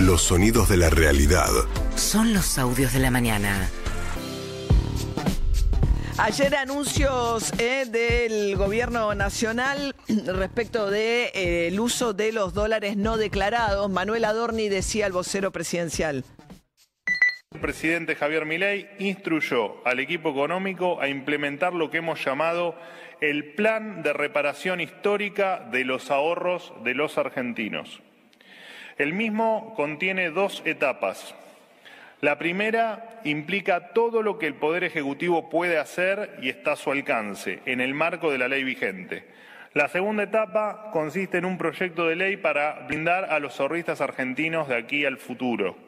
Los sonidos de la realidad. Son los audios de la mañana. Ayer anuncios del gobierno nacional respecto del uso de los dólares no declarados. Manuel Adorni decía al vocero presidencial. El presidente Javier Milei instruyó al equipo económico a implementar lo que hemos llamado el plan de reparación histórica de los ahorros de los argentinos. El mismo contiene dos etapas. La primera implica todo lo que el Poder Ejecutivo puede hacer y está a su alcance, en el marco de la ley vigente. La segunda etapa consiste en un proyecto de ley para blindar a los ahorristas argentinos de aquí al futuro,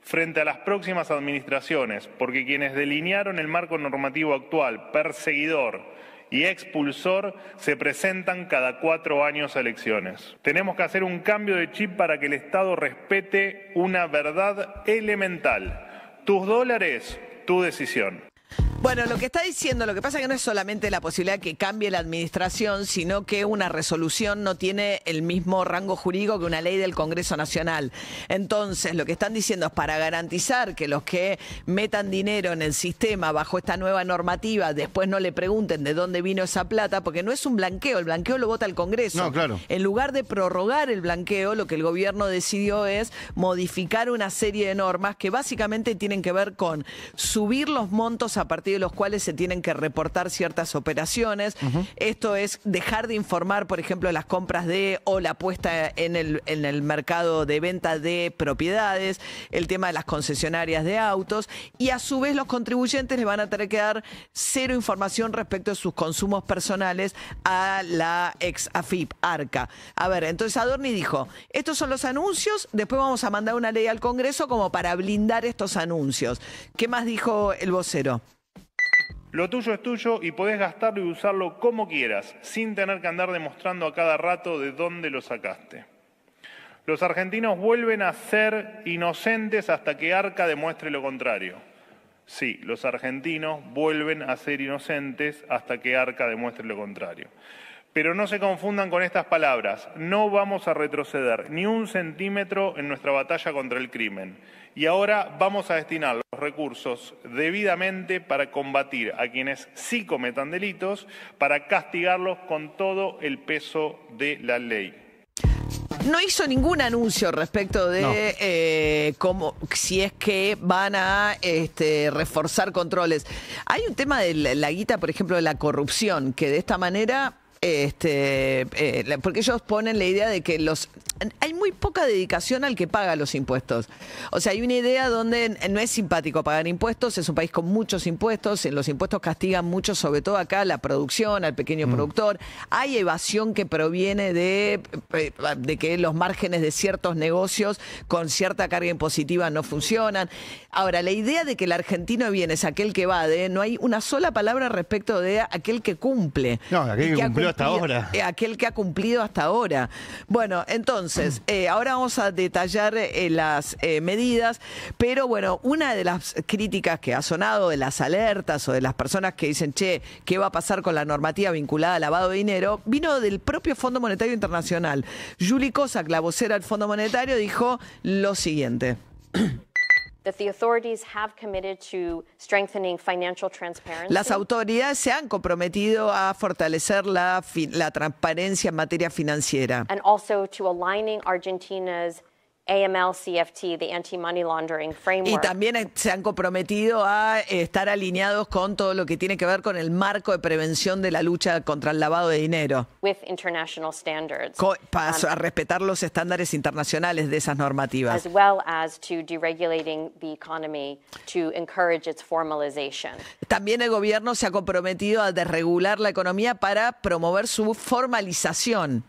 frente a las próximas administraciones, porque quienes delinearon el marco normativo actual, perseguidor y expulsor, se presentan cada 4 años a elecciones. Tenemos que hacer un cambio de chip para que el Estado respete una verdad elemental. Tus dólares, tu decisión. Bueno, lo que está diciendo, lo que pasa es que no es solamente la posibilidad de que cambie la administración, sino que una resolución no tiene el mismo rango jurídico que una ley del Congreso Nacional. Entonces, lo que están diciendo es para garantizar que los que metan dinero en el sistema bajo esta nueva normativa después no le pregunten de dónde vino esa plata, porque no es un blanqueo, el blanqueo lo vota el Congreso. No, claro. En lugar de prorrogar el blanqueo, lo que el gobierno decidió es modificar una serie de normas que básicamente tienen que ver con subir los montos a partir de los cuales se tienen que reportar ciertas operaciones. Esto es dejar de informar, por ejemplo, las compras o la puesta en el mercado de venta de propiedades, el tema de las concesionarias de autos, y a su vez los contribuyentes le van a tener que dar cero información respecto de sus consumos personales a la ex AFIP, ARCA. A ver, entonces Adorni dijo, estos son los anuncios, después vamos a mandar una ley al Congreso como para blindar estos anuncios. ¿Qué más dijo el vocero? Lo tuyo es tuyo y podés gastarlo y usarlo como quieras, sin tener que andar demostrando a cada rato de dónde lo sacaste. Los argentinos vuelven a ser inocentes hasta que Arca demuestre lo contrario. Sí, los argentinos vuelven a ser inocentes hasta que Arca demuestre lo contrario. Pero no se confundan con estas palabras. No vamos a retroceder ni un centímetro en nuestra batalla contra el crimen. Y ahora vamos a destinar los recursos debidamente para combatir a quienes sí cometan delitos, para castigarlos con todo el peso de la ley. No hizo ningún anuncio respecto de cómo, si es que van a reforzar controles. Hay un tema de la guita, por ejemplo, de la corrupción, que de esta manera... porque ellos ponen la idea de que hay muy poca dedicación al que paga los impuestos. O sea, hay una idea donde no es simpático pagar impuestos, es un país con muchos impuestos, los impuestos castigan mucho, sobre todo acá, la producción, al pequeño productor. Hay evasión que proviene de que los márgenes de ciertos negocios con cierta carga impositiva no funcionan. Ahora, la idea de que el argentino bien es aquel que evade, no hay una sola palabra respecto de aquel que cumple. No, aquel que cumplió hasta ahora. Aquel que ha cumplido hasta ahora. Bueno, entonces, ahora vamos a detallar las medidas, pero bueno, una de las críticas que ha sonado, de las alertas o de las personas que dicen, che, ¿qué va a pasar con la normativa vinculada al lavado de dinero? Vino del propio Fondo Monetario Internacional. Julie Kozak, la vocera del Fondo Monetario, dijo lo siguiente. Las autoridades se han comprometido a fortalecer la transparencia en materia financiera. And also to aligning Argentina's AML-CFT, the anti-money laundering framework. Y también se han comprometido a estar alineados con todo lo que tiene que ver con el marco de prevención de la lucha contra el lavado de dinero. With international standards. A respetar los estándares internacionales de esas normativas. As well as to deregulating the economy to encourage its formalization. También el gobierno se ha comprometido a desregular la economía para promover su formalización.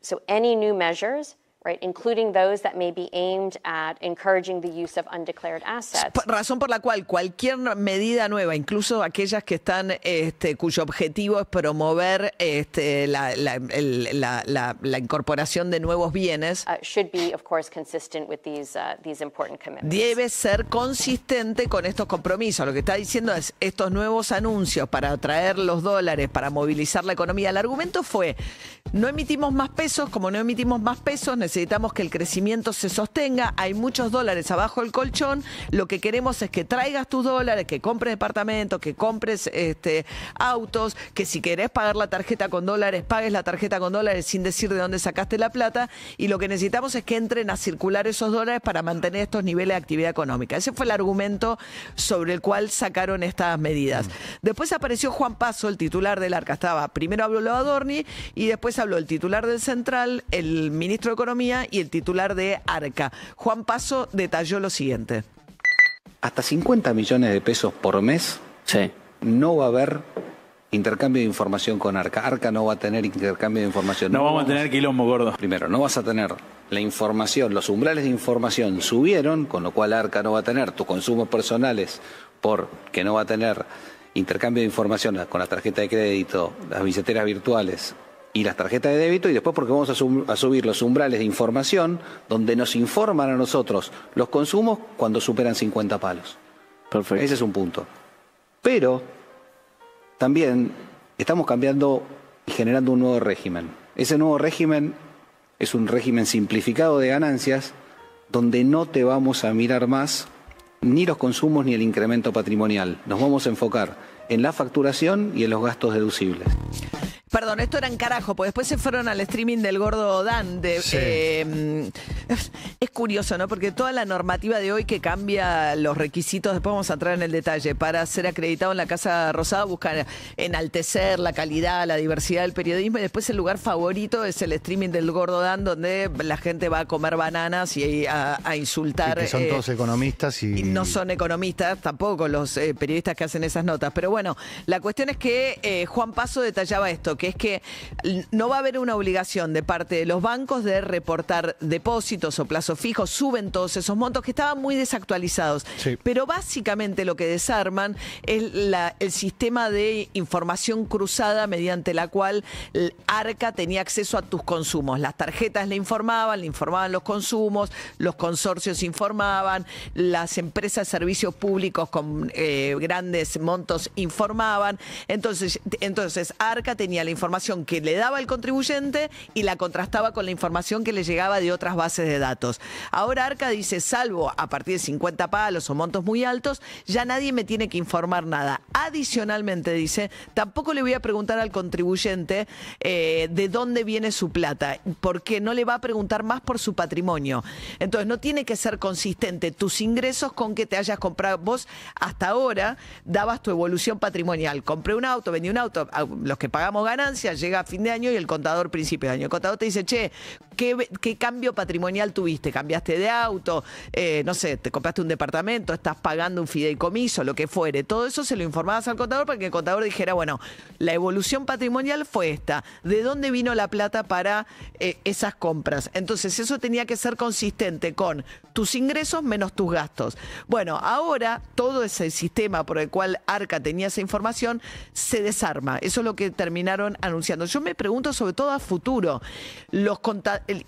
So any new measures, right, including those that may be aimed at encouraging the use of undeclared assets. Razón por la cual cualquier medida nueva, incluso aquellas que están, cuyo objetivo es promover la incorporación de nuevos bienes, should be, of course, consistent with these important commitments. Debe ser consistente con estos compromisos. Lo que está diciendo es estos nuevos anuncios para atraer los dólares, para movilizar la economía. El argumento fue, no emitimos más pesos, como no emitimos más pesos, necesitamos necesitamos que el crecimiento se sostenga, hay muchos dólares abajo del colchón, lo que queremos es que traigas tus dólares, que compres departamentos, que compres autos, que si querés pagar la tarjeta con dólares, pagues la tarjeta con dólares sin decir de dónde sacaste la plata, y lo que necesitamos es que entren a circular esos dólares para mantener estos niveles de actividad económica. Ese fue el argumento sobre el cual sacaron estas medidas. Después apareció Juan Paso, el titular del Arca. Primero habló Adorni y después habló el titular del Central, el ministro de Economía y el titular de Arca. Juan Paso detalló lo siguiente. Hasta 50 millones de pesos por mes no va a haber intercambio de información con Arca. Arca no va a tener intercambio de información. No vamos a tener quilombo, gordo. Primero, no vas a tener la información, los umbrales de información subieron, con lo cual Arca no va a tener tus consumos personales porque no va a tener intercambio de información con la tarjeta de crédito, las billeteras virtuales y las tarjetas de débito, y después porque vamos a subir los umbrales de información donde nos informan a nosotros los consumos cuando superan 50 palos. Perfecto. Ese es un punto. Pero también estamos cambiando y generando un nuevo régimen. Ese nuevo régimen es un régimen simplificado de ganancias donde no te vamos a mirar más ni los consumos ni el incremento patrimonial. Nos vamos a enfocar en la facturación y en los gastos deducibles. Perdón, esto era en carajo, porque después se fueron al streaming del gordo Dan. Es curioso, ¿no? Porque toda la normativa de hoy que cambia los requisitos, después vamos a entrar en el detalle, para ser acreditado en la Casa Rosada busca enaltecer la calidad, la diversidad del periodismo, y después el lugar favorito es el streaming del gordo Dan, donde la gente va a comer bananas y a insultar. Y que son todos economistas y no son economistas, tampoco los periodistas que hacen esas notas. Pero bueno, la cuestión es que Juan Paso detallaba esto, que es que no va a haber una obligación de parte de los bancos de reportar depósitos o plazos fijos, suben todos esos montos que estaban muy desactualizados. Sí. Pero básicamente lo que desarman es el sistema de información cruzada mediante la cual el Arca tenía acceso a tus consumos. Las tarjetas le informaban los consumos, los consorcios informaban, las empresas de servicios públicos con grandes montos informaban. Entonces Arca tenía la información que le daba el contribuyente y la contrastaba con la información que le llegaba de otras bases de datos. Ahora Arca dice, salvo a partir de 50 palos o montos muy altos, ya nadie me tiene que informar nada. Adicionalmente dice, tampoco le voy a preguntar al contribuyente de dónde viene su plata, porque no le va a preguntar más por su patrimonio. Entonces no tiene que ser consistente tus ingresos con que te hayas comprado. Vos hasta ahora dabas tu evolución patrimonial. Compré un auto, vendí un auto, los que pagamos ganancias, llega a fin de año y el contador principio de año. El contador te dice, che, ¿qué cambio patrimonial tuviste? ¿Cambiaste de auto? No sé, te compraste un departamento, estás pagando un fideicomiso, lo que fuere. Todo eso se lo informabas al contador para que el contador dijera, bueno, la evolución patrimonial fue esta. ¿De dónde vino la plata para esas compras? Entonces eso tenía que ser consistente con tus ingresos menos tus gastos. Bueno, ahora todo ese sistema por el cual Arca tenía esa información se desarma. Eso es lo que terminaron anunciando. Yo me pregunto sobre todo a futuro,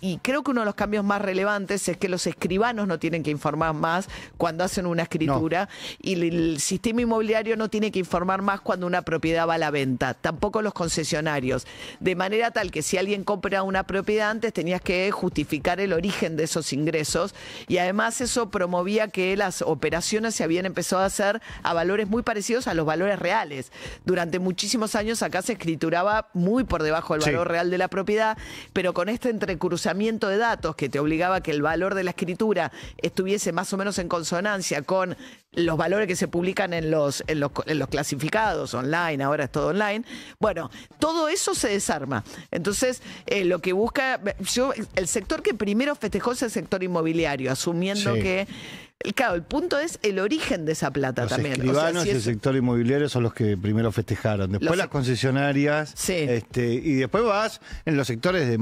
y creo que uno de los cambios más relevantes es que los escribanos no tienen que informar más cuando hacen una escritura, y el sistema inmobiliario no tiene que informar más cuando una propiedad va a la venta, tampoco los concesionarios, de manera tal que si alguien compra una propiedad antes tenías que justificar el origen de esos ingresos, y además eso promovía que las operaciones se habían empezado a hacer a valores muy parecidos a los valores reales. Durante muchísimos años acá se escrituraba muy por debajo del valor real de la propiedad, pero con este entrecruzamiento de datos que te obligaba a que el valor de la escritura estuviese más o menos en consonancia con los valores que se publican en los clasificados online, ahora es todo online. Bueno, todo eso se desarma. Entonces, lo que busca, el sector que primero festejó es el sector inmobiliario, asumiendo que claro, el punto es el origen de esa plata también. Los escribanos y el sector inmobiliario son los que primero festejaron. Después las concesionarias. Sí. Y después vas en los sectores de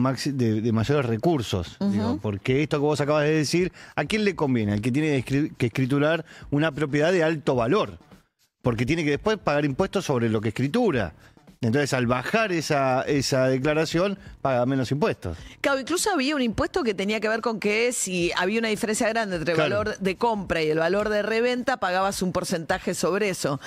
mayores recursos. Digo, porque esto que vos acabas de decir, ¿a quién le conviene? Al que tiene que escriturar una propiedad de alto valor. Porque tiene que después pagar impuestos sobre lo que escritura. Entonces, al bajar esa declaración, paga menos impuestos. Claro, incluso había un impuesto que tenía que ver con que si había una diferencia grande entre el valor de compra y el valor de reventa, pagabas un porcentaje sobre eso.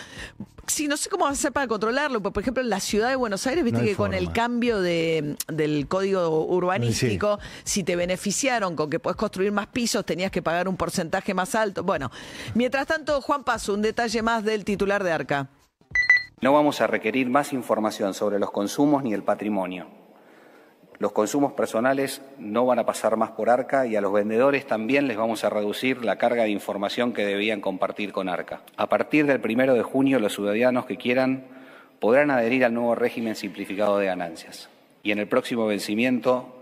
Sí, no sé cómo vas a hacer para controlarlo. Por ejemplo, en la ciudad de Buenos Aires, viste que con el cambio del código urbanístico, si te beneficiaron con que podés construir más pisos, tenías que pagar un porcentaje más alto. Bueno, mientras tanto, Juan Paso, un detalle más del titular de ARCA. No vamos a requerir más información sobre los consumos ni el patrimonio. Los consumos personales no van a pasar más por ARCA y a los vendedores también les vamos a reducir la carga de información que debían compartir con ARCA. A partir del 1 de junio, los ciudadanos que quieran podrán adherir al nuevo régimen simplificado de ganancias. Y en el próximo vencimiento,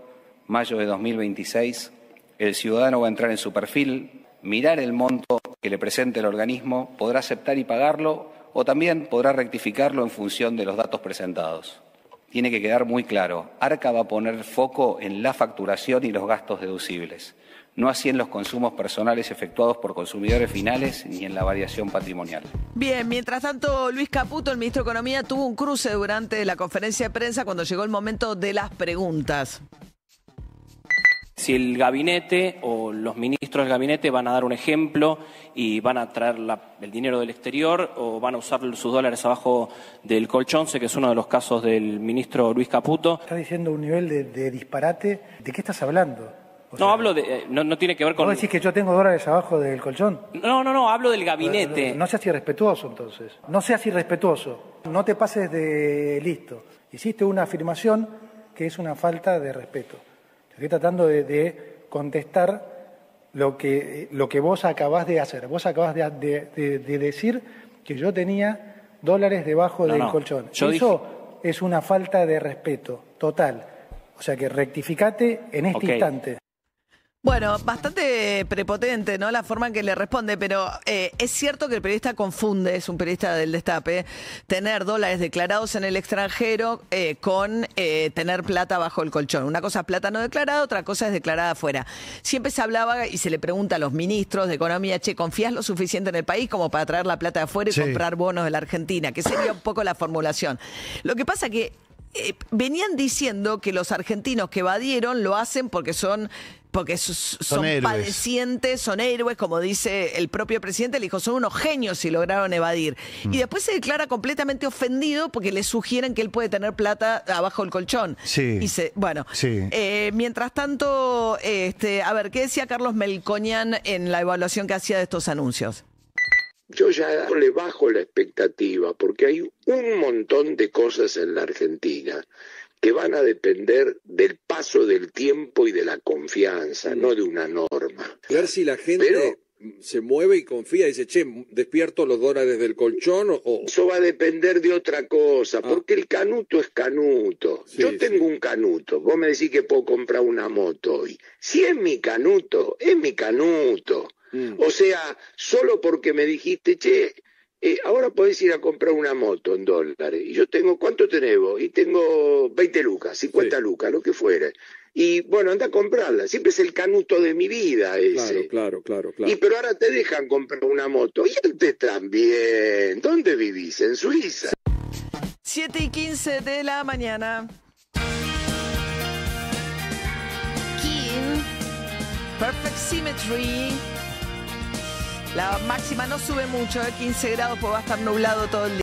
mayo de 2026, el ciudadano va a entrar en su perfil, mirar el monto que le presente el organismo, podrá aceptar y pagarlo o también podrá rectificarlo en función de los datos presentados. Tiene que quedar muy claro, ARCA va a poner foco en la facturación y los gastos deducibles, no así en los consumos personales efectuados por consumidores finales ni en la variación patrimonial. Bien, mientras tanto, Luis Caputo, el ministro de Economía, tuvo un cruce durante la conferencia de prensa cuando llegó el momento de las preguntas. Si el gabinete o los ministros del gabinete van a dar un ejemplo y van a traer el dinero del exterior o van a usar sus dólares abajo del colchón, sé que es uno de los casos del ministro Luis Caputo. Estás diciendo un nivel de disparate. ¿De qué estás hablando? No, hablo de... No tiene que ver con... ¿Vos decís que yo tengo dólares abajo del colchón? No, hablo del gabinete. No seas irrespetuoso, entonces. No seas irrespetuoso. No te pases de listo. Hiciste una afirmación que es una falta de respeto. Estoy tratando de contestar lo que vos acabás de hacer. Vos acabás de decir que yo tenía dólares debajo del colchón. Eso es una falta de respeto total. O sea que rectificate en este instante. Bueno, bastante prepotente, ¿no? La forma en que le responde, pero es cierto que el periodista confunde, es un periodista del Destape, tener dólares declarados en el extranjero con tener plata bajo el colchón. Una cosa es plata no declarada, otra cosa es declarada afuera. Siempre se hablaba y se le pregunta a los ministros de Economía, che, ¿confías lo suficiente en el país como para traer la plata de afuera y comprar bonos de la Argentina? Que sería un poco la formulación. Lo que pasa que venían diciendo que los argentinos que evadieron lo hacen porque son padecientes, son héroes, como dice el propio presidente, le dijo, son unos genios si lograron evadir. Y después se declara completamente ofendido porque le sugieren que él puede tener plata abajo del colchón. Sí. Mientras tanto, a ver, ¿qué decía Carlos Melconian en la evaluación que hacía de estos anuncios? Yo ya le bajo la expectativa porque hay un montón de cosas en la Argentina que van a depender del paso del tiempo y de la confianza, no de una norma. A ver si la gente se mueve y confía y dice, che, ¿despierto los dólares del colchón o...? Eso va a depender de otra cosa, porque el canuto es canuto. Yo tengo un canuto, vos me decís que puedo comprar una moto hoy. Si es mi canuto, es mi canuto. O sea, solo porque me dijiste, che, ahora podés ir a comprar una moto en dólares. Y yo tengo, ¿cuánto tenés vos? Y tengo 20 lucas, 50 lucas, lo que fuere. Y bueno, anda a comprarla. Siempre es el canuto de mi vida ese. Claro. Y pero ahora te dejan comprar una moto. Y antes también. ¿Dónde vivís? ¿En Suiza? 7:15 de la mañana. Kim, Perfect Symmetry. La máxima no sube mucho, 15 grados, pues va a estar nublado todo el día.